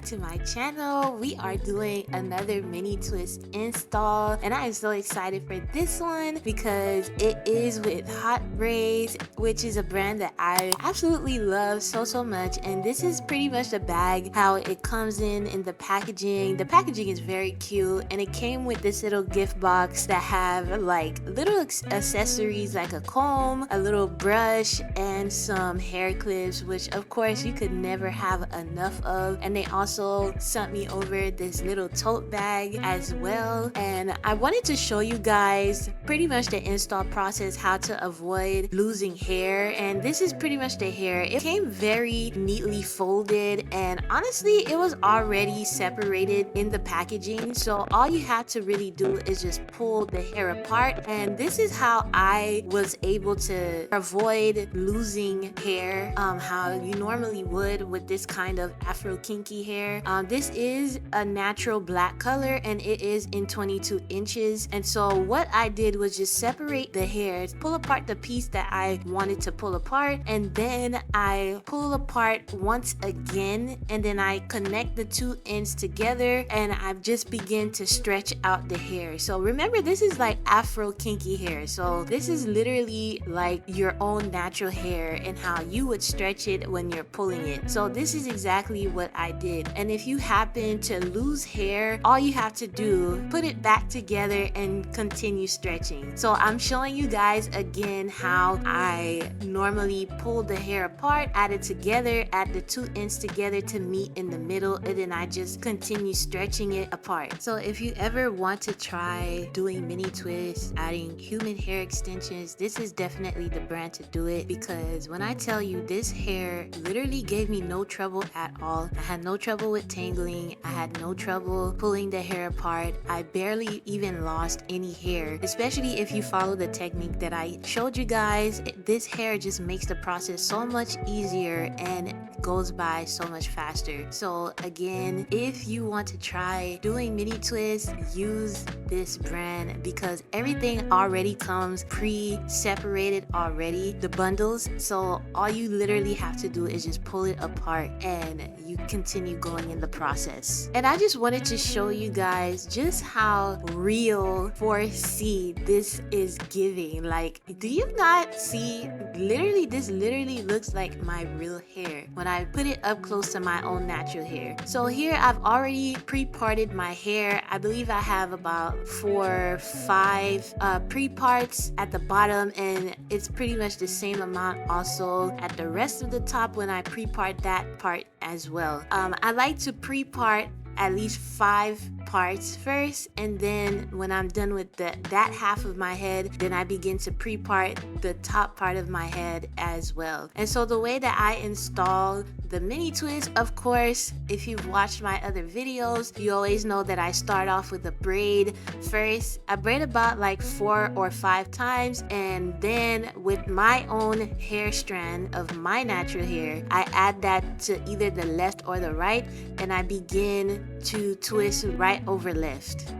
back to my channel. We are doing another mini twist install and I am so excited for this one because it is with Hotbraids, which is a brand that I absolutely love so much. And this is pretty much the bag, how it comes in the packaging. The packaging is very cute and it came with this little gift box that have like little accessories like a comb, a little brush, and some hair clips, which of course you could never have enough of. And they also sent me over this little tote bag as well, and I wanted to show you guys pretty much the install process, how to avoid losing hair. And this is pretty much the hair. It came very neatly folded and honestly it was already separated in the packaging, so all you have to really do is just pull the hair apart. And this is how I was able to avoid losing hair how you normally would with this kind of Afro kinky hair. This is a natural black color and it is in 22 inches. And so what I did was just separate the hairs, pull apart the piece that I wanted to pull apart, and then I pull apart once again, and then I connect the two ends together and I just begin to stretch out the hair. So remember, this is like Afro kinky hair, so this is literally like your own natural hair and how you would stretch it when you're pulling it. So this is exactly what I did. And if you happen to lose hair, all you have to do, put it back together and continue stretching. So I'm showing you guys again how I normally pull the hair apart, add it together, add the two ends together to meet in the middle, and then I just continue stretching it apart. So if you ever want to try doing mini twists, adding human hair extensions, this is definitely the brand to do it, because when I tell you, this hair literally gave me no trouble at all. I had no trouble with tangling. I had no trouble pulling the hair apart. I barely even lost any hair, especially if you follow the technique that I showed you guys. This hair just makes the process so much easier and goes by so much faster. So again, if you want to try doing mini twists, use this brand because everything already comes pre-separated already, the bundles. So all you literally have to do is just pull it apart and you continue going in the process. And I just wanted to show you guys just how real 4C this is giving. Like, do you not see? Literally, this literally looks like my real hair when I put it up close to my own natural hair. So here I've already pre-parted my hair. I believe I have about 4 or 5 pre-parts at the bottom, and it's pretty much the same amount also at the rest of the top when I pre-part that part as well. I like to pre-part at least 5 parts first, and then when I'm done with that half of my head, then I begin to pre-part the top part of my head as well. And so the way that I install the mini twist, of course, if you've watched my other videos, you always know that I start off with a braid first. I braid about like 4 or 5 times, and then with my own hair strand of my natural hair, I add that to either the left or the right, and I begin to twist right over left.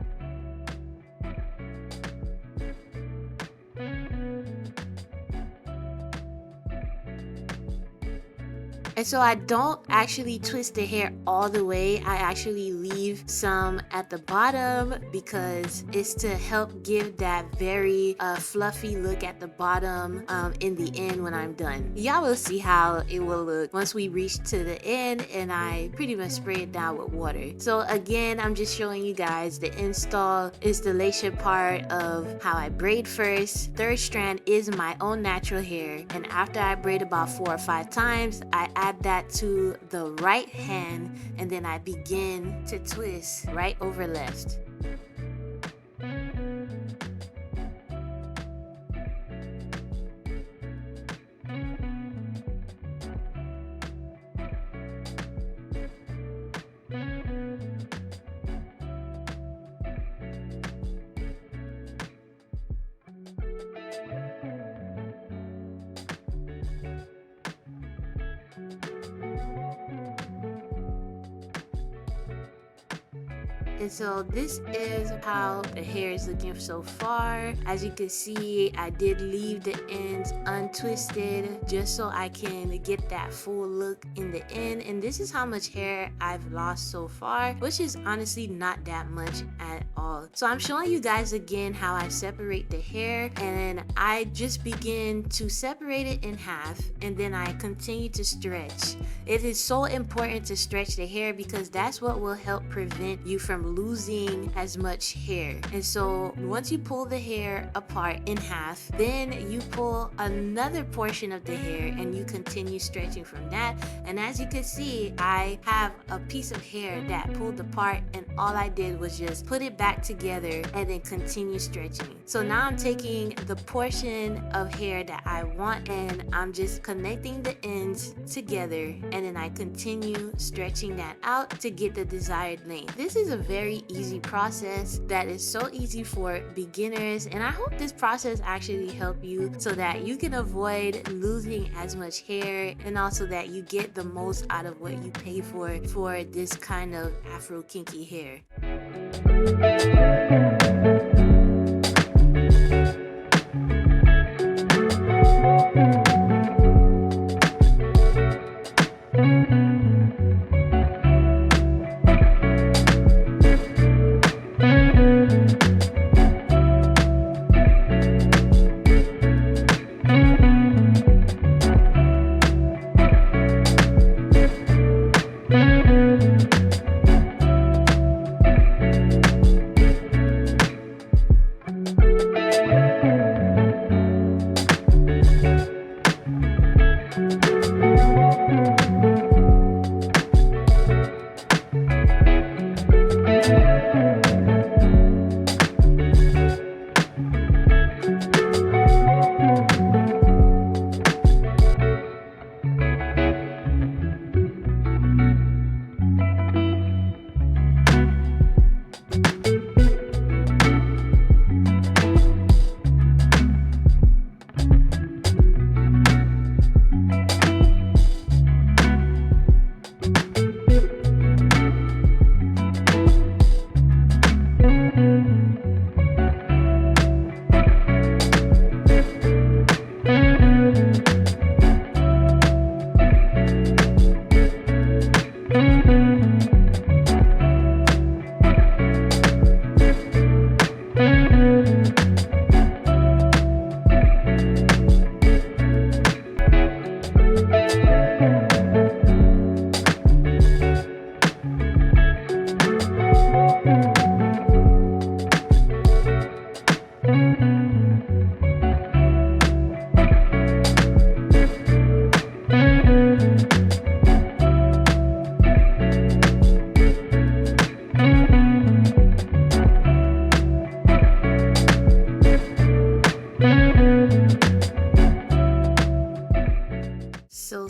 And so I don't actually twist the hair all the way. I actually leave some at the bottom because it's to help give that very fluffy look at the bottom in the end when I'm done. Y'all will see how it will look once we reach to the end and I pretty much spray it down with water. So again, I'm just showing you guys the installation part of how I braid first. Third strand is my own natural hair, and after I braid about 4 or 5 times, I add that to the right hand, and then I begin to twist right over left. And so this is how the hair is looking so far. As you can see, I did leave the ends untwisted just so I can get that full look in the end. And this is how much hair I've lost so far, which is honestly not that much at all. So I'm showing you guys again how I separate the hair, and I just begin to separate it in half, and then I continue to stretch. It is so important to stretch the hair because that's what will help prevent you from losing as much hair. And so once you pull the hair apart in half, then you pull another portion of the hair and you continue stretching from that. And as you can see, I have a piece of hair that pulled apart, and all I did was just put it back together and then continue stretching. So now I'm taking the portion of hair that I want and I'm just connecting the ends together, and then I continue stretching that out to get the desired length. This is a very easy process that is so easy for beginners, and I hope this process actually help you so that you can avoid losing as much hair, and also that you get the most out of what you pay for this kind of Afro kinky hair.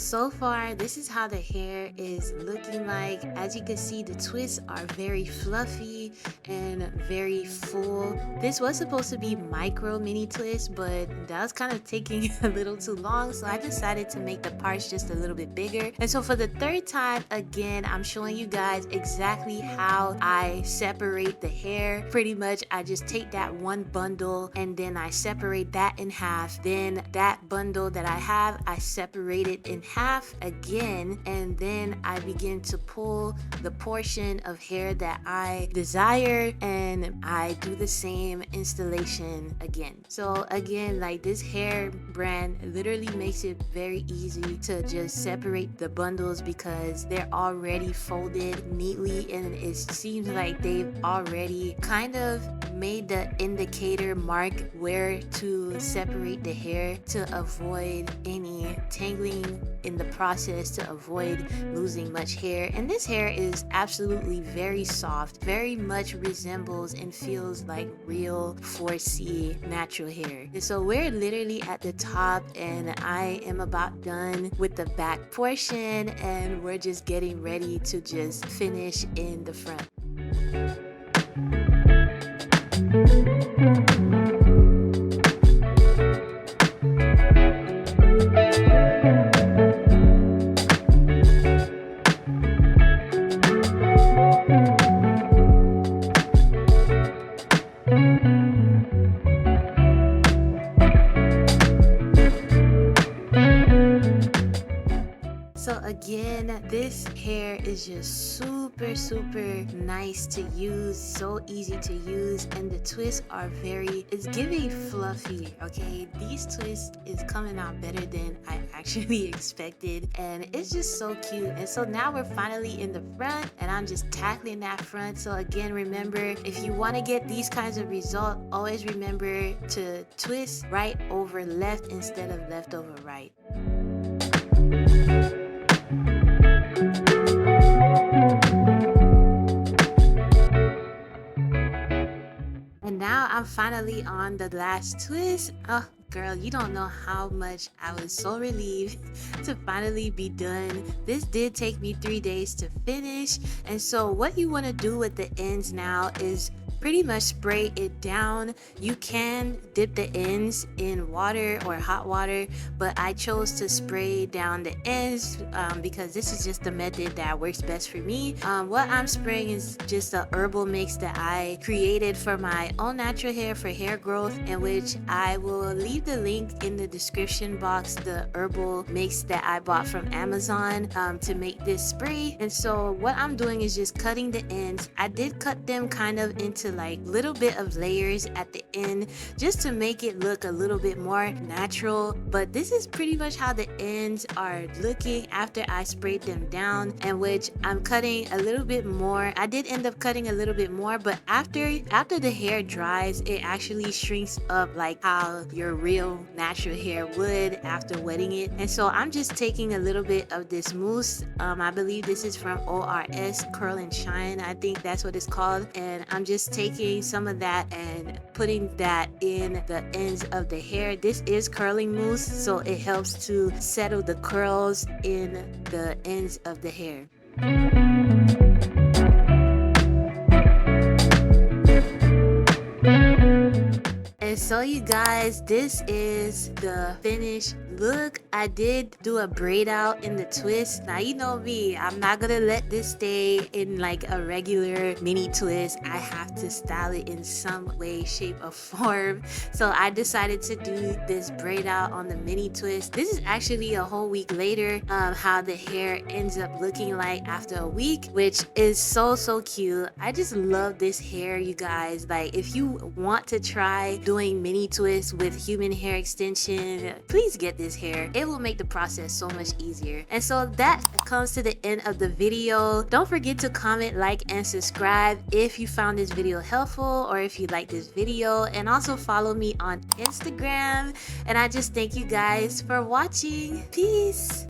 So far, this is how the hair is looking like. As you can see, the twists are very fluffy and very full. This was supposed to be micro mini twists, but that was kind of taking a little too long, so I decided to make the parts just a little bit bigger. And so for the third time, again, I'm showing you guys exactly how I separate the hair. Pretty much, I just take that one bundle and then I separate that in half. Then that bundle that I have, I separate it in half again, and then I begin to pull the portion of hair that I desire, and I do the same installation again. So again, like, this hair brand literally makes it very easy to just separate the bundles because they're already folded neatly, and it seems like they've already kind of made the indicator mark where to separate the hair to avoid any tangling in the process, to avoid losing much hair. And this hair is absolutely very soft, very much resembles and feels like real 4C natural hair. And so we're literally at the top, and I am about done with the back portion, and we're just getting ready to just finish in the front. again, this hair is just super nice to use, so easy to use, and the twists are it's giving fluffy. Okay, these twists is coming out better than I actually expected, and it's just so cute. And so now we're finally in the front, and I'm just tackling that front. So again, remember, if you want to get these kinds of results, always remember to twist right over left instead of left over right. And now I'm finally on the last twist. Oh girl, you don't know how much I was so relieved to finally be done. This did take me 3 days to finish. And so what you want to do with the ends now is pretty much spray it down. You can dip the ends in water or hot water, but I chose to spray down the ends because this is just the method that works best for me. What I'm spraying is just a herbal mix that I created for my own natural hair for hair growth, in which I will leave the link in the description box, the herbal mix that I bought from Amazon to make this spray. And so what I'm doing is just cutting the ends. I did cut them kind of into like little bit of layers at the end just to make it look a little bit more natural, but this is pretty much how the ends are looking after I sprayed them down, and which I'm cutting a little bit more. I did end up cutting a little bit more, but after the hair dries, it actually shrinks up like how your real natural hair would after wetting it. And so I'm just taking a little bit of this mousse. I believe this is from ORS Curl and Shine, I think that's what it's called, and I'm just taking some of that and putting that in the ends of the hair. This is curling mousse, so it helps to settle the curls in the ends of the hair. And so you guys, this is the finished look. I did do a braid out in the twist. Now you know me, I'm not gonna let this stay in like a regular mini twist. I have to style it in some way, shape, or form. So I decided to do this braid out on the mini twist. This is actually a whole week later, how the hair ends up looking like after a week, which is so cute. I just love this hair, you guys. Like, if you want to try doing mini twists with human hair extension, please get this hair. It will make the process so much easier. And so that comes to the end of the video. Don't forget to comment, like, and subscribe if you found this video helpful or if you like this video, and also follow me on Instagram. And I just thank you guys for watching. Peace.